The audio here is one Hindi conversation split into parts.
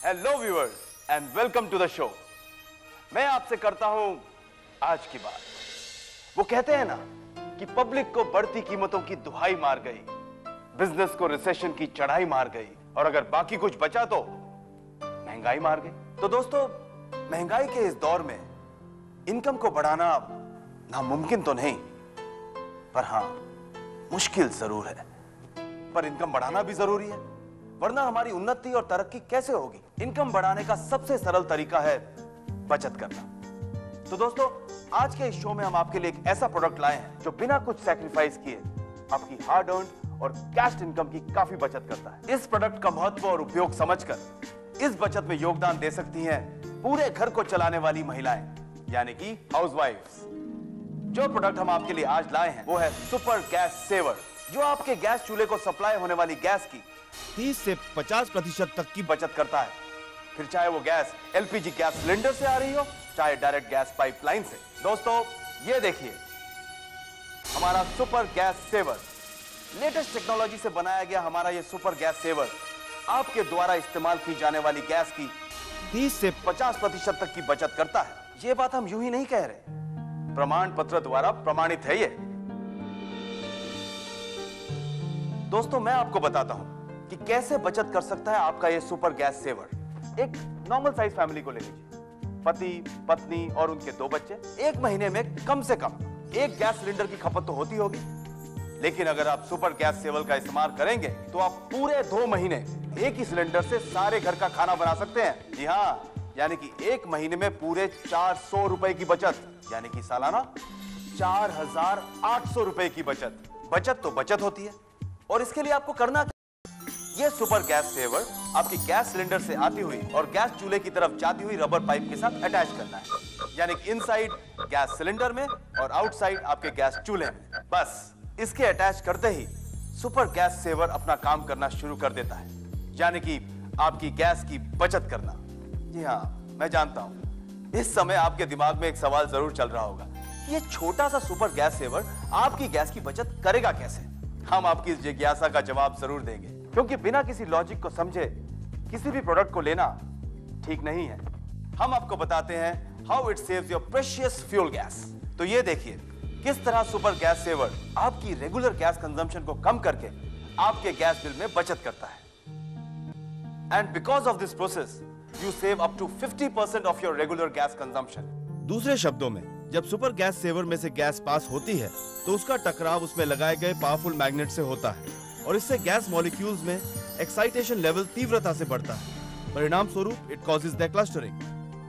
Hello viewers and welcome to the show. मैं आपसे करता हूं आज की बात। वो कहते हैं ना कि पब्लिक को बढ़ती कीमतों की दुहाई मार गई, बिजनेस को रिसेशन की चढ़ाई मार गई, और अगर बाकी कुछ बचा तो महंगाई मार गई। तो दोस्तों, महंगाई के इस दौर में इनकम को बढ़ाना नामुमकिन तो नहीं, पर हां मुश्किल जरूर है। पर इनकम बढ़ाना भी जरूरी है, वरना हमारी उन्नति और तरक्की कैसे होगी। इनकम बढ़ाने का सबसे सरल तरीका है बचत करना। तो दोस्तों, आज के इस शो में हम आपके लिए एक ऐसा प्रोडक्ट लाए हैं जो बिना कुछ सैक्रिफाइस किए आपकी हार्ड अर्न्ड और कैश इनकम की काफी बचत करता है। इस प्रोडक्ट का महत्व और उपयोग समझकर इस बचत में योगदान दे सकती हैं पूरे घर को चलाने वाली महिलाएं, यानी कि हाउसवाइफ्स। जो प्रोडक्ट हम आपके लिए आज लाए हैं वो है सुपर गैस सेवर, जो आपके गैस चूल्हे को सप्लाई होने वाली गैस की 30 से 50% तक की बचत करता है। फिर चाहे वो गैस एलपीजी गैस सिलेंडर से आ रही हो, चाहे डायरेक्ट गैस पाइपलाइन से। दोस्तों, ये देखिए हमारा super gas saver. Latest technology से बनाया गया हमारा ये सुपर गैस सेवर आपके द्वारा इस्तेमाल की जाने वाली गैस की 30 से 50% तक की बचत करता है। ये बात हम यूं ही नहीं कह रहे, प्रमाण पत्र द्वारा प्रमाणित है ये। दोस्तों, मैं आपको बताता हूं कि कैसे बचत कर सकता है आपका ये सुपर गैस सेवर। एक नॉर्मल साइज फैमिली को ले लीजिए, पति पत्नी और उनके 2 बच्चे। एक महीने में कम से कम एक गैस सिलेंडर की खपत तो होती होगी, लेकिन अगर आप सुपर गैस सेवर का इस्तेमाल करेंगे तो आप पूरे 2 महीने एक ही सिलेंडर से सारे घर का खाना बना सकते हैं। जी हाँ, यानी कि एक महीने में पूरे 400 रुपए की बचत, यानी कि सालाना 4800 रुपए की बचत। बचत तो बचत होती है, और इसके लिए आपको करना ये सुपर गैस सेवर आपकी गैस सिलेंडर से आती हुई और गैस चूल्हे की तरफ जाती हुई रबर पाइप के साथ अटैच करना है, यानी कि इनसाइड गैस सिलेंडर में और आउटसाइड आपके गैस चूल्हे में। बस इसके अटैच करते ही सुपर गैस सेवर अपना काम करना शुरू कर देता है, यानी कि आपकी गैस की बचत करना। जी हाँ, मैं जानता हूं इस समय आपके दिमाग में एक सवाल जरूर चल रहा होगा, ये छोटा सा सुपर गैस सेवर आपकी गैस की बचत करेगा कैसे। हम आपकी इस जिज्ञासा का जवाब जरूर देंगे, क्योंकि बिना किसी लॉजिक को समझे किसी भी प्रोडक्ट को लेना ठीक नहीं है। हम आपको बताते हैं how it saves your precious fuel gas. तो ये देखिए किस तरह सुपर गैस सेवर आपकी रेगुलर गैस कंजम्पशन को कम करके आपके गैस बिल में बचत करता है। And because of this process you save up to 50% of your regular gas consumption. दूसरे शब्दों में, जब सुपर गैस सेवर में से गैस पास होती है तो उसका टकराव उसमें लगाए गए पावरफुल मैग्नेट से होता है, और इससे गैस मॉलिक्यूल्स में एक्साइटेशन लेवल तीव्रता से बढ़ता है। परिणाम स्वरूप इट कॉजेज द क्लस्टरिंग,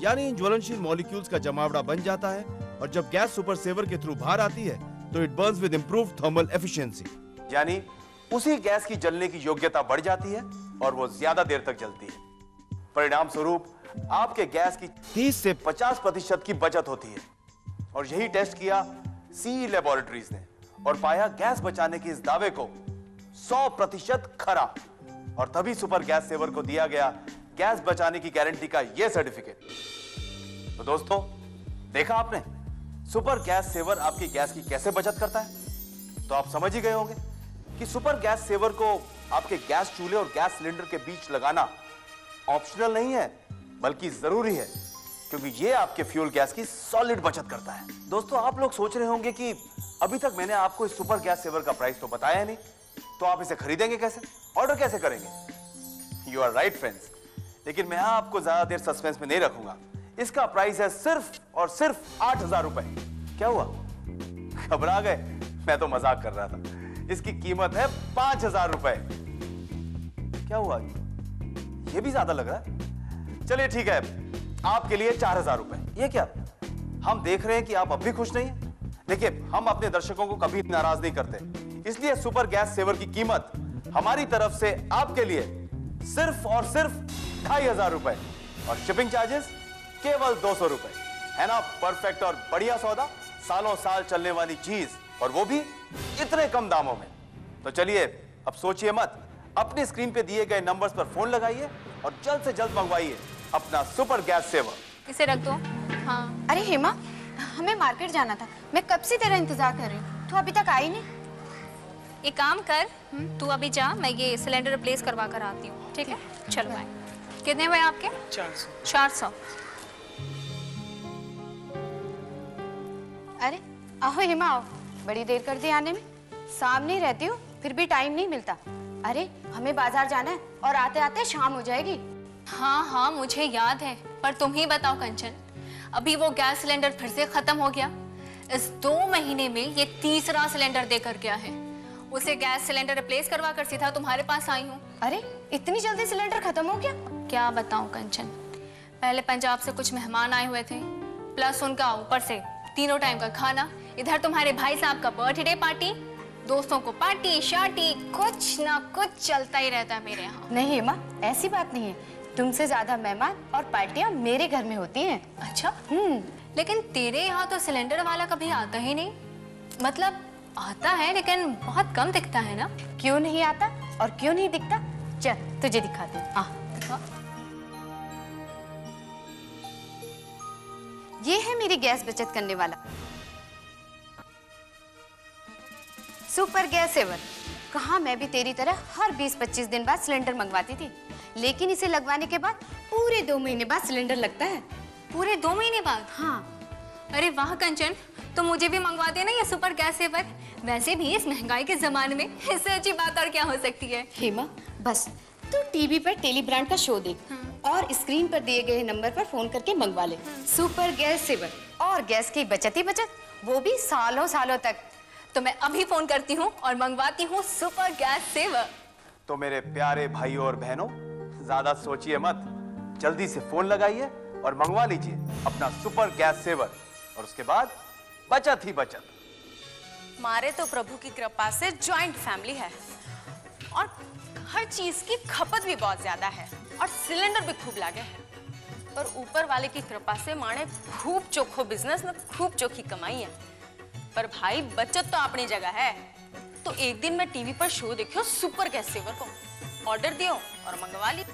यानी इन ज्वलनशील मॉलिक्यूल्स का जमावड़ा बन जाता है, और जब गैस सुपर सेवर के थ्रू बाहर आती है तो it Burns with improved thermal efficiency, यानी उसी गैस की जलने की योग्यता बढ़ जाती है और वो ज्यादा देर तक जलती है। परिणाम स्वरूप आपके गैस की 30 से 50% की बचत होती है। और यही टेस्ट किया सीई लैबोरेटरीज ने और पाया गैस बचाने के इस दावे को 100% खरा, और तभी सुपर गैस सेवर को दिया गया गैस बचाने की गारंटी का यह सर्टिफिकेट। तो दोस्तों, देखा आपने सुपर गैस सेवर आपकी गैस की कैसे बचत करता है। तो आप समझ ही गए होंगे कि सुपर गैस सेवर को आपके गैस चूल्हे और गैस सिलेंडर के बीच लगाना ऑप्शनल नहीं है, बल्कि जरूरी है, क्योंकि ये आपके फ्यूल गैस की सॉलिड बचत करता है। दोस्तों, आप लोग सोच रहे होंगे कि अभी तक मैंने आपको इस सुपर गैस सेवर का प्राइस तो बताया नहीं, तो आप इसे खरीदेंगे कैसे, ऑर्डर कैसे करेंगे। यू आर राइट फ्रेंड्स, लेकिन मैं आपको ज्यादा देर सस्पेंस में नहीं रखूंगा। इसका प्राइस है सिर्फ और सिर्फ 8000 रुपए। क्या हुआ, घबरा गए? मैं तो मजाक कर रहा था। इसकी कीमत है 5000 रुपए। क्या हुआ, ये भी ज्यादा लग रहा है। चलिए ठीक है, आपके लिए 4000 रुपए। ये क्या, हम देख रहे हैं कि आप अब भी खुश नहीं हैं। देखिए, हम अपने दर्शकों को कभी नाराज नहीं करते, इसलिए सुपर गैस सेवर की कीमत हमारी तरफ से आपके लिए सिर्फ और सिर्फ 2500 रुपए, और शिपिंग चार्जेस केवल 200 रुपए। है ना परफेक्ट और बढ़िया सौदा, सालों साल चलने वाली चीज, और वो भी इतने कम दामों में। तो चलिए अब सोचिए मत, अपनी स्क्रीन पे दिए गए नंबर्स पर फोन लगाइए और जल्द से जल्द मंगवाइए अपना सुपर गैस सेवर। इसे रख दो। हाँ। अरे हेमा, हमें मार्केट जाना था, मैं कब से तेरा इंतजार कर रही हूँ, तू अभी तक आई नहीं। एक काम कर, तू अभी जा, मैं ये सिलेंडर रिप्लेस करवा कर आती हूँ। ठीक है, चलो बाय। कितने हुए आपके? 400। अरे आओ हिमा आओ, बड़ी देर कर दी आने में। सामने ही रहती हो फिर भी टाइम नहीं मिलता। अरे हमें बाजार जाना है और आते आते शाम हो जाएगी। हाँ हाँ मुझे याद है, पर तुम ही बताओ कंचन, अभी वो गैस सिलेंडर फिर से खत्म हो गया। इस 2 महीने में ये तीसरा सिलेंडर देकर गया है। उसे गैस सिलेंडर रिप्लेस करवा कर सीधा तुम्हारे पास आई हूँ। अरे इतनी जल्दी सिलेंडर खत्म हो गया? क्या बताऊं कंचन, पहले पंजाब से कुछ मेहमान आए हुए थे, प्लस उनका ऊपर से 3 टाइम का खाना, इधर तुम्हारे भाई साहब का बर्थडे पार्टी, दोस्तों को पार्टी शार्टी, कुछ ना कुछ चलता ही रहता है मेरे यहाँ। नहीं हिमा, ऐसी बात नहीं है। तुमसे ज्यादा मेहमान और पार्टियां मेरे घर में होती हैं। अच्छा लेकिन तेरे यहाँ तो सिलेंडर वाला कभी आता ही नहीं। मतलब आता है लेकिन बहुत कम दिखता है ना। क्यों नहीं आता और क्यों नहीं दिखता? चल तुझे दिखाती हूँ। दिखा। ये है मेरी गैस बचत करने वाला सुपर गैस सेवर। कहाँ मैं भी तेरी तरह हर 20-25 दिन बाद सिलेंडर मंगवाती थी, लेकिन इसे लगवाने के बाद पूरे 2 महीने बाद सिलेंडर लगता है। पूरे 2 महीने बाद? हाँ। अरे वाह कंचन, तो मुझे भी मंगवा देना ये सुपर गैस सेवर। वैसे भी इस महंगाई के जमाने में इससे अच्छी बात और क्या हो सकती है। हेमा बस तू टीवी पर टेली ब्रांड का शो देख और स्क्रीन पर दिए गए नंबर पर फोन करके मंगवा ले सुपर गैस सेवर। और गैस की बचत ही बचत, वो भी सालों सालों तक। तो मैं अभी फोन करती हूँ और मंगवाती हूँ सुपर गैस सेवर। तो मेरे प्यारे भाइयों और बहनों, ज्यादा सोचिए मत, जल्दी से फोन लगाइए और मंगवा लीजिए अपना सुपर गैस सेवर, और उसके बाद बचत ही बचत। हमारे तो प्रभु की कृपा से जॉइंट फैमिली है और हर चीज की खपत भी बहुत ज्यादा है और सिलेंडर भी खूब लागे है। पर ऊपर वाले की कृपा से माने खूब चोखो बिजनेस में खूब चोखी कमाई है। पर भाई बचत तो अपनी जगह है। तो एक दिन मैं टीवी पर शो देखियो सुपर गैस सेवर को, ऑर्डर दियो और मंगवा ली,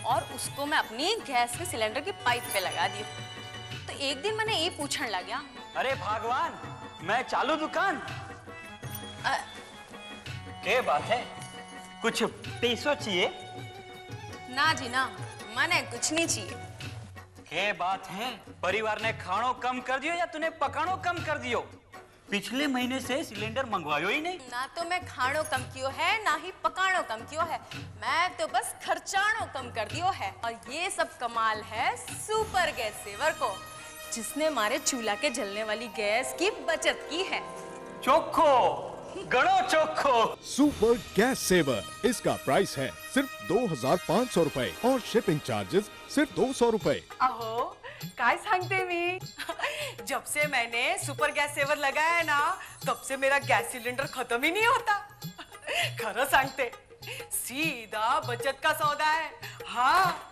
और उसको मैं अपनी गैस के सिलेंडर की पाइप पे लगा दियो। तो एक दिन मैंने ये पूछने लग गया, अरे भगवान, मैं चालू दुकान। क्या बात है, कुछ पैसों चाहिए? ना जी ना, मैंने कुछ नहीं चाहिए। क्या बात है, परिवार ने खानो कम कर दियो या तूने पकानो कम कर दियो? पिछले महीने से सिलेंडर मंगवायो ही नहीं। ना तो मैं खानो कम कियो है ना ही पकानो कम कियो है, मैं तो बस खर्चानो कम कर दियो है। और ये सब कमाल है सुपर गैस सेवर को, जिसने हमारे चूल्हा के जलने वाली गैस की बचत की है। चोखो, गणो चोखो। सुपर गैस सेवर, इसका प्राइस है सिर्फ 2500 रुपए और शिपिंग चार्जेस सिर्फ 200 रुपए। अहो काय सांगते मी, जब से मैंने सुपर गैस सेवर लगाया है ना, तब से मेरा गैस सिलेंडर खत्म ही नहीं होता। खरं सांगते, सीधा बचत का सौदा है। हाँ,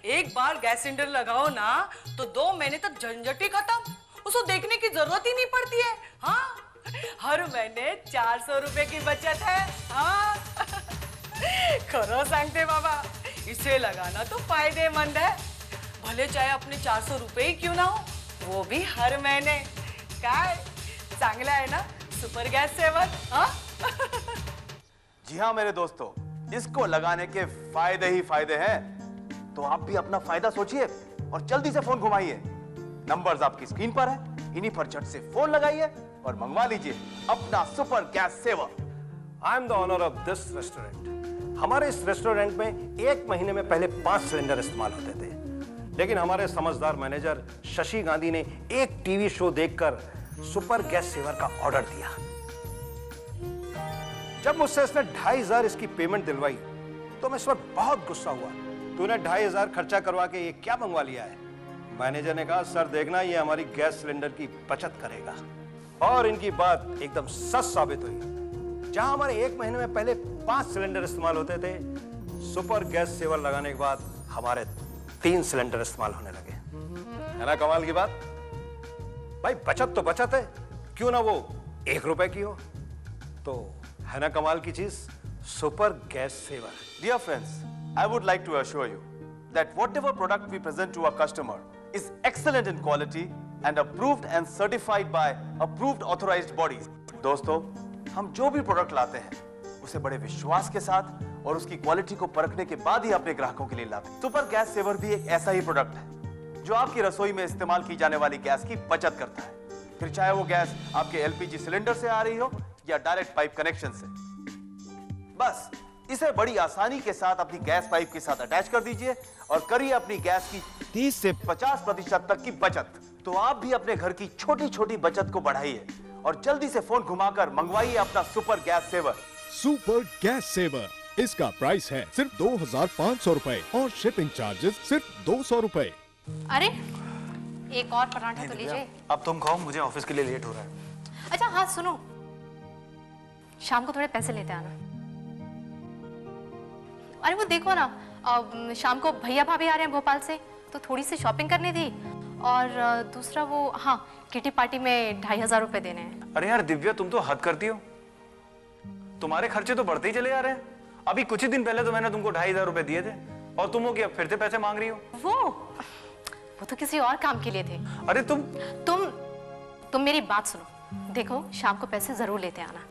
एक बार गैस सिलेंडर लगाओ ना तो 2 महीने तक झंझट ही खत्म, उसको देखने की जरूरत ही नहीं पड़ती है। हाँ, हर महीने 400 रुपए की बचत है। हाँ खरं सांगते बाबा, इसे लगाना तो फायदेमंद है, भले चाहे अपने 400 रुपए ही क्यों ना हो, वो भी हर महीने। काय चांगला है ना सुपर गैस सेवर? हाँ जी हाँ मेरे दोस्तों, इसको लगाने के फायदे ही फायदे हैं। तो आप भी अपना फायदा सोचिए और जल्दी से फोन घुमाइए। नंबर्स आपकी स्क्रीन पर है, इन्हीं पर झट से फोन लगाइए और मंगवा लीजिए अपना super gas saver. I am the owner of this restaurant. हमारे इस रेस्टोरेंट में 1 महीने में पहले 5 सिलेंडर इस्तेमाल होते थे, लेकिन हमारे समझदार मैनेजर शशि गांधी ने एक टीवी शो देखकर सुपर गैस सेवर का ऑर्डर दिया। जब मुझसे इसने 2500 इसकी पेमेंट दिलवाई तो मैं इस पर बहुत गुस्सा हुआ। तूने 2500 खर्चा करवा के ये क्या मंगवा लिया है? मैनेजर ने कहा, सर देखना, ये हमारी गैस सिलेंडर की बचत करेगा। और इनकी बात एकदम सच साबित हुई। जहां हमारे 1 महीने में पहले 5 सिलेंडर इस्तेमाल होते थे, सुपर गैस सेवर लगाने के बाद हमारे 3 सिलेंडर इस्तेमाल होने लगे। है ना कमाल की बात? भाई बचत तो बचत है, क्यों ना वो 1 रुपए की हो। तो है ना कमाल की चीज super gas saver. Dear friends, I would like to assure you that whatever product we present to our customer is excellent in quality and approved and certified by approved authorized bodies. दोस्तों, हम जो भी प्रोडक्ट लाते हैं उसे बड़े विश्वास के साथ और उसकी क्वालिटी को परखने के बाद ही अपने ग्राहकों के लिए लाते हैं। सुपर गैस सेवर भी एक ऐसा ही प्रोडक्ट है जो आपकी रसोई में इस्तेमाल की जाने वाली गैस की बचत करता है, फिर चाहे वो गैस आपके एलपीजी सिलेंडर से आ रही हो या डायरेक्ट पाइप कनेक्शन से। बस इसे बड़ी आसानी के साथ अपनी गैस पाइप के साथ अटैच कर दीजिए और करिए अपनी गैस की 30 से 50% तक की बचत। तो आप भी अपने घर की छोटी छोटी बचत को बढ़ाइए और जल्दी से फोन घुमाकर मंगवाइए अपना super gas saver. Super gas saver, इसका प्राइस है सिर्फ 2500 रुपए और शिपिंग चार्जेस सिर्फ 200 रुपए। अरे एक और पराठा तो लीजिए। अब तुम खाओ, मुझे ऑफिस के लिए लेट हो रहा है। अच्छा हाँ सुनो, शाम को थोड़े पैसे लेते आना। अरे वो देखो ना, शाम को भैया भाभी आ रहे हैं भोपाल से, तो थोड़ी सी शॉपिंग करनी थी। और दूसरा वो हाँ, किटी पार्टी में 2500 रुपए देने हैं। अरे यार दिव्या, तुम तो हद करती हो। तुम्हारे खर्चे तो बढ़ते ही चले जा रहे हैं। अभी कुछ ही दिन पहले तो मैंने तुमको 2500 रुपए दिए थे और तुम हो कि अब फिर से पैसे मांग रही हो। वो तो किसी और काम के लिए थे। अरे तुम मेरी बात सुनो, देखो शाम को पैसे जरूर लेते आना।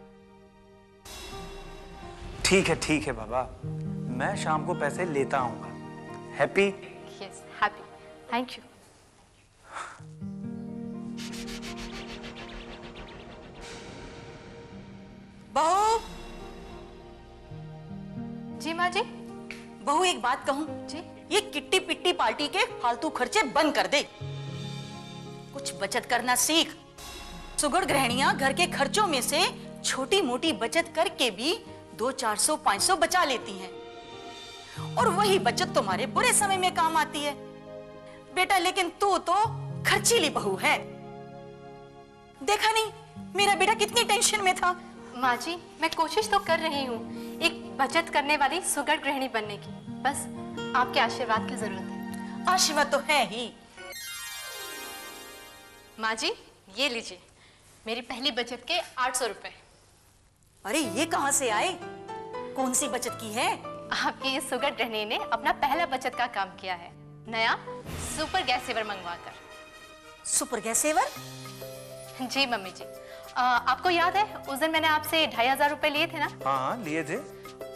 ठीक है बाबा, मैं शाम को पैसे लेता आऊंगा। Happy? Yes happy, thank you. बहू जी माँ जी। बहू एक बात कहूं जी। ये किट्टी पिट्टी पार्टी के फालतू खर्चे बंद कर दे, कुछ बचत करना सीख। सुगड़ गृहिणियां घर के खर्चों में से छोटी मोटी बचत करके भी 200-400-500 बचा लेती हैं और वही बचत तुम्हारे बुरे समय में काम आती है। बेटा लेकिन तू तो खर्चीली बहू है। देखा नहीं मेरा बेटा कितनी टेंशन में था। माँ जी मैं कोशिश तो कर रही हूँ एक बचत करने वाली सुगढ़ गृहिणी बनने की, बस आपके आशीर्वाद की जरूरत है। आशीर्वाद तो है ही। माँ जी ये लीजिए मेरी पहली बचत के 800 रुपए। अरे ये कहां से आए? कौन सी बचत की है? आपकी इस सुगढ़ गृहिणी ने अपना पहला बचत का काम किया है, नया सुपर गैस सेवर मंगवाकर। Super gas saver? जी मम्मी जी, आपको याद है उस दिन मैंने आपसे 2500 रुपए लिए थे ना? हाँ लिए थे।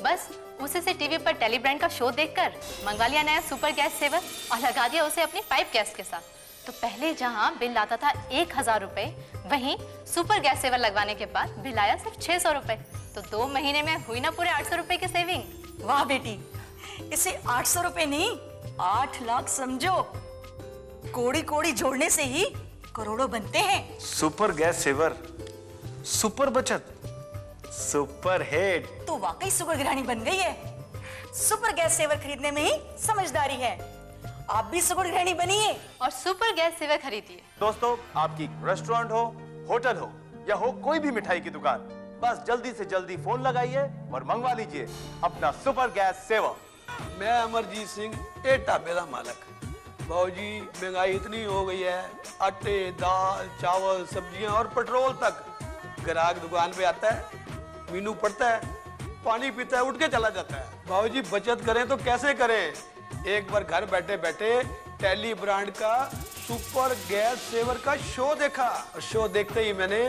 बस उसी से टीवी पर टेली ब्रांड का शो देखकर मंगवा लिया नया सुपर गैस सेवर और लगा दिया उसे अपनी पाइप गैस के साथ। तो पहले जहां बिल आता था 1000 रुपए, वहीं सुपर गैस सेवर लगवाने के बाद बिल आया सिर्फ 600 रुपए। तो 2 महीने में हुई ना पूरे 800 रुपए की सेविंग। वाह बेटी, इसे 800 रुपए नहीं 8 लाख समझो। कोड़ी कोड़ी जोड़ने से ही करोड़ों बनते हैं। सुपर गैस सेवर, सुपर बचत, सुपर हिट। तो वाकई सुपर गृहिणी बन गई है। सुपर गैस सेवर खरीदने में ही समझदारी है। आप भी सुपर गृहिणी बनिए और सुपर गैस सेवर खरीदिए। दोस्तों आपकी रेस्टोरेंट हो, होटल हो या हो कोई भी मिठाई की दुकान, बस जल्दी से जल्दी फोन लगाइए और मंगवा लीजिए अपना सुपर गैस सेवर। मैं अमरजीत सिंह, एटा मेरा मालक। भाजी महंगाई इतनी हो गई है, आटे दाल चावल सब्जियां और पेट्रोल तक। ग्राहक दुकान पे आता है, मीनू पढ़ता है, पानी पीता है, उठ के चला जाता है। भाजी बचत करें तो कैसे करें? एक बार घर बैठे बैठे टेली ब्रांड का सुपर गैस सेवर का शो देखा। शो देखते ही मैंने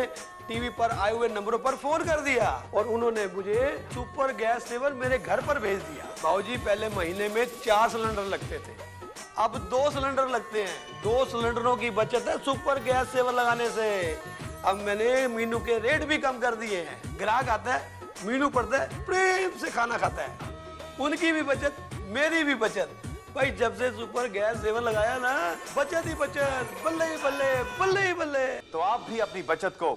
टीवी पर आए हुए नंबरों पर फोन कर दिया और उन्होंने मुझे सुपर गैस सेवर मेरे घर पर भेज दिया। भाजी पहले महीने में 4 सिलेंडर लगते थे, अब 2 सिलेंडर लगते हैं। 2 सिलेंडरों की बचत है सुपर गैस सेवर लगाने से। अब मैंने मीनू के रेट भी कम कर दिए हैं। ग्राहक आता है, मीनू पड़ता है, प्रेम से खाना खाता है। उनकी भी बचत, मेरी भी बचत। भाई जब से सुपर गैस सेवर लगाया ना, बचत ही बचत, बल्ले ही बल्ले, बल्ले ही बल्ले। तो आप भी अपनी बचत को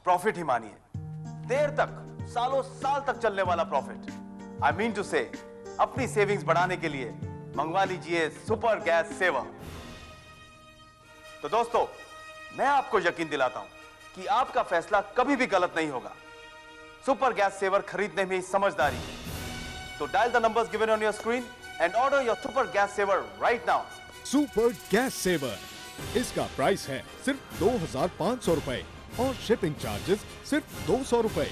प्रॉफिट ही मानिए, देर तक, सालों साल तक चलने वाला प्रॉफिट। आई मीन टू से अपनी सेविंग्स बढ़ाने के लिए मंगवा लीजिए सुपर गैस सेवर। तो दोस्तों मैं आपको यकीन दिलाता हूं कि आपका फैसला कभी भी गलत नहीं होगा। सुपर गैस सेवर खरीदने में समझदारी है। तो dial the numbers given on your screen and order your super gas saver right now. Super gas saver, इसका प्राइस है सिर्फ 2500 रुपए और शिपिंग चार्जेस सिर्फ 200 रुपए।